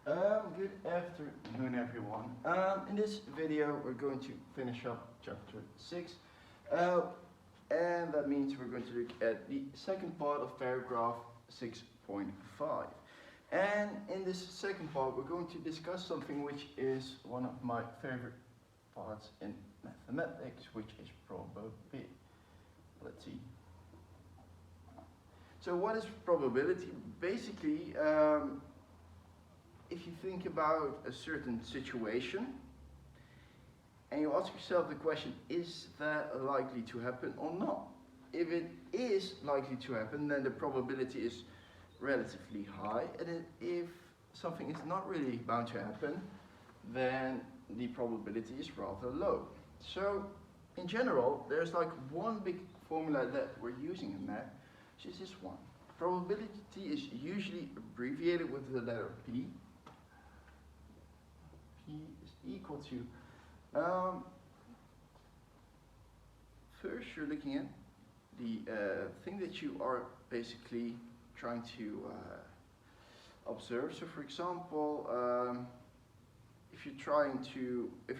Good afternoon, everyone. In this video, we're going to finish up chapter 6, and that means we're going to look at the second part of paragraph 6.5. And in this second part, we're going to discuss something which is one of my favorite parts in mathematics, which is probability. Let's see. So what is probability? Basically, if you think about a certain situation and you ask yourself the question, is that likely to happen or not? If it is likely to happen, then the probability is relatively high, and if something is not really bound to happen, then the probability is rather low. So in general, there's like one big formula that we're using in math, which is this one. Probability is usually abbreviated with the letter P. P is equal to, first you're looking at the thing that you are basically trying to observe. So for example, if you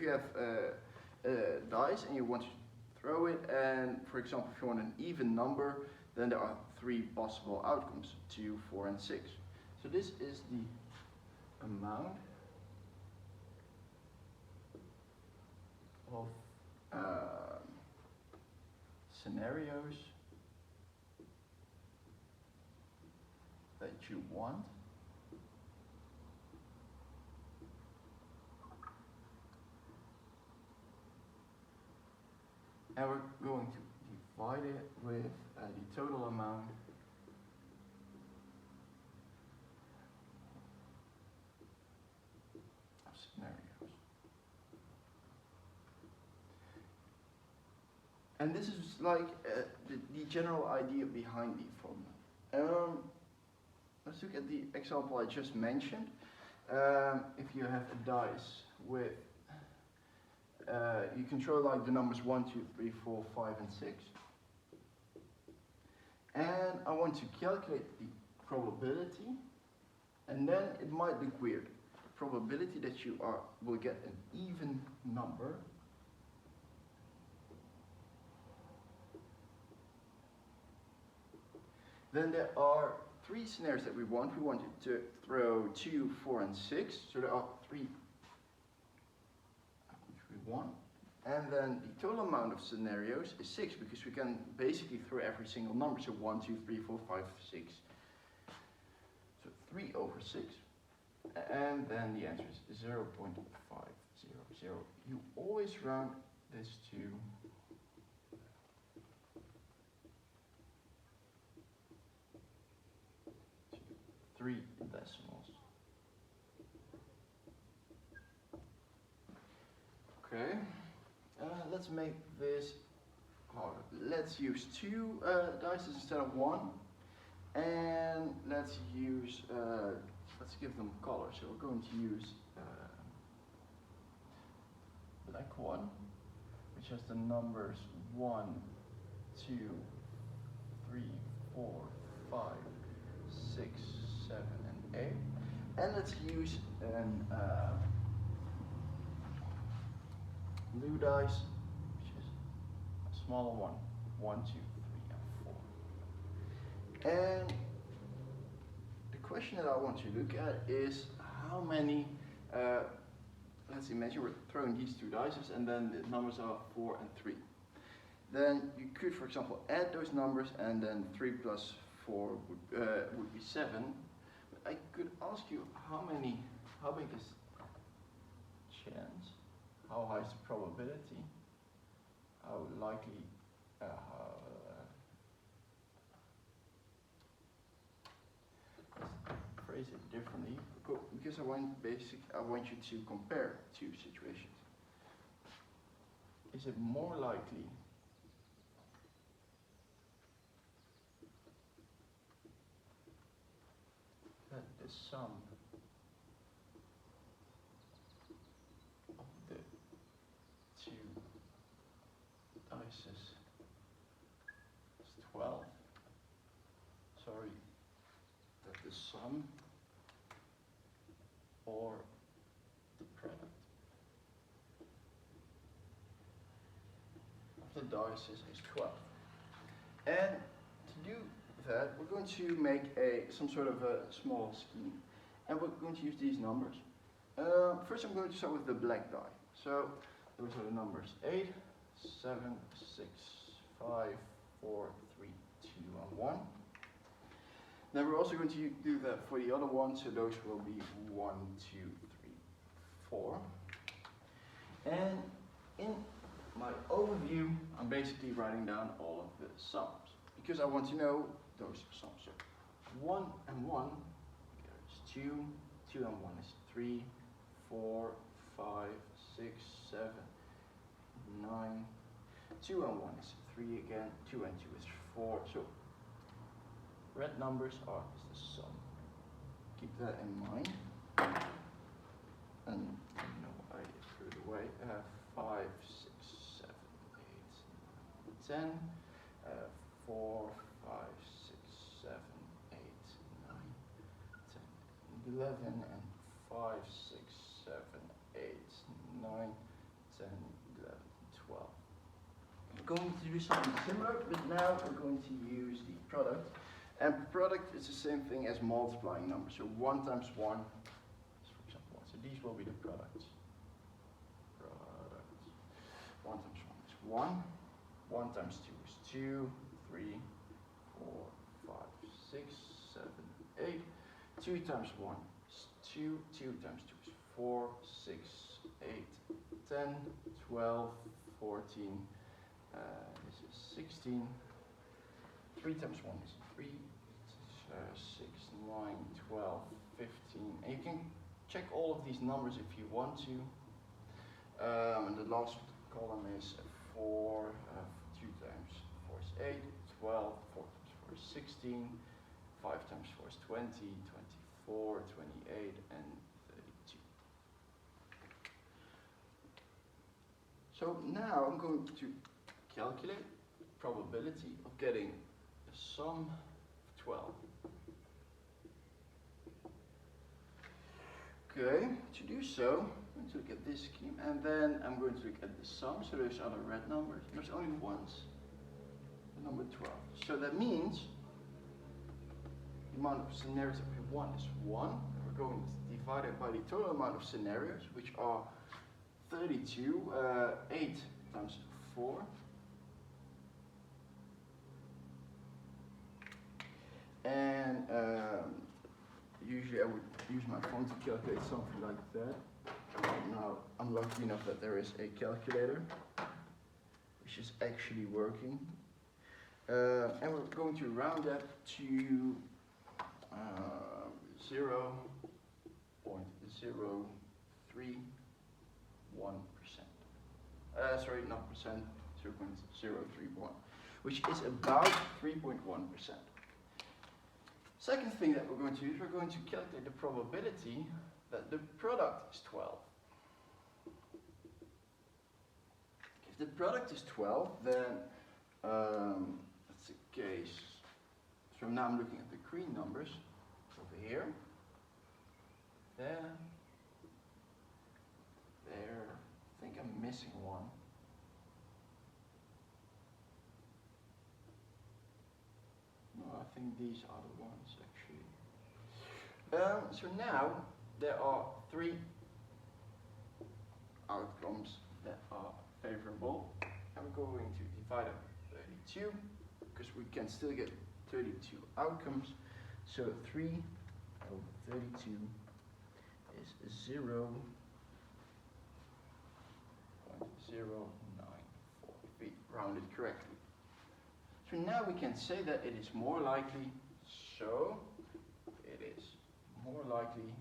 have dice and you want to throw it, and for example if you want an even number, then there are three possible outcomes, 2, 4 and 6. So this is the amount of scenarios that you want. And we're going to divide it with the total amount of scenarios. And this is like the general idea behind the formula. Let's look at the example I just mentioned. If you have a dice with, you control like the numbers 1, 2, 3, 4, 5 and 6. And I want to calculate the probability, and then it might look weird. The probability that you will get an even number then there are three scenarios that we want. We want it to throw 2, 4 and 6. So there are three which we want. And then the total amount of scenarios is 6, because we can basically throw every single number. So 1, 2, 3, 4, 5, 6. So 3 over 6. And then the answer is 0.500. You always round this to 3 decimals. Okay, let's make this harder. Let's use 2 dice instead of 1, and let's use let's give them color. So we're going to use black one, which has the numbers 1, 2, 3, 4, 5, 6, 7 and 8, and let's use an blue dice, which is a smaller one, 1, 2, 3 and 4. And the question that I want to look at is how many, let's imagine we're throwing these 2 dices and then the numbers are 4 and 3. Then you could, for example, add those numbers, and then 3 plus 4 would be 7. But I could ask you how big is chance? How high is the probability? How likely? Let's phrase it differently, because I want you to compare 2 situations. Is it more likely that the sum of the 2 dice is 12? Sorry, that the sum or the product of the dices is 12. And to do that, we're going to make some sort of a small scheme. And we're going to use these numbers. First I'm going to start with the black die. So those are the numbers 8, 7, 6, 5, 4, 3, 2, and 1. Then we're also going to do that for the other one, so those will be 1, 2, 3, 4. And in my overview, I'm basically writing down all of the sums, because I want to know those sums. So 1 and 1 is 2, 2 and 1 is 3, 4, 5, 6, 7, 9. 2 and 1 is 3 again, 2 and 2 is 4. So red numbers are the sum. Keep that in mind. And I threw it away. 5, 6, 7, 8, 9, 10. 4, 5, 6, 7, 8, 9, 10, 11, and 5, 6, 7, 8, 9, 10, 11, 12. We're going to do something similar, but now we're going to use the product. And product is the same thing as multiplying numbers. So 1 times 1 is, for example, 1. So these will be the products. 1 times 1 is 1. 1 times 2 is 2, 3, 4, 5, 6, 7, 8. 2 times 1 is 2. 2 times 2 is 4, 6, 8, 10, 12, 14. This is 16. 3 times 1 is 3, 6, 9, 12, 15. And you can check all of these numbers if you want to. And the last column is 4, 2 times 4 is 8, 12, 4 times 4 is 16, 5 times 4 is 20, 24, 28, and 32. So now I'm going to calculate the probability of getting a sum of 12. Okay, to do so, I'm going to look at this scheme, and then I'm going to look at the sum. So those are the red numbers. There's only ones. The number 12. So that means the amount of scenarios that we want is 1. We're going to divide it by the total amount of scenarios, which are 32. 8 times 4. And usually I would use my phone to calculate something like that. Now I'm lucky enough that there is a calculator, which is actually working. And we're going to round that to 0.031%. Sorry, not percent, 0.031, which is about 3.1%. Second thing that we're going to use, we're going to calculate the probability that the product is 12. If the product is 12, then that's the case. So now I'm looking at the green numbers over here, there, there. I think I'm missing one. No, I think these are the ones actually. So now there are 3 outcomes that are favorable, and we're going to divide them by 32 because we can still get 32 outcomes. So 3 over 32 is 0.094 if we round it correctly. So now we can say that it is more likely, so it is more likely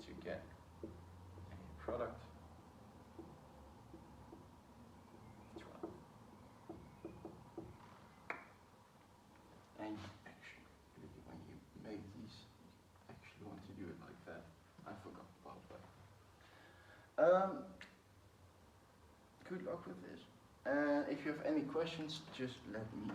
to get a product of 12. And actually, when you make these, you actually want to do it like that. I forgot about that. Good luck with this. And if you have any questions, just let me know.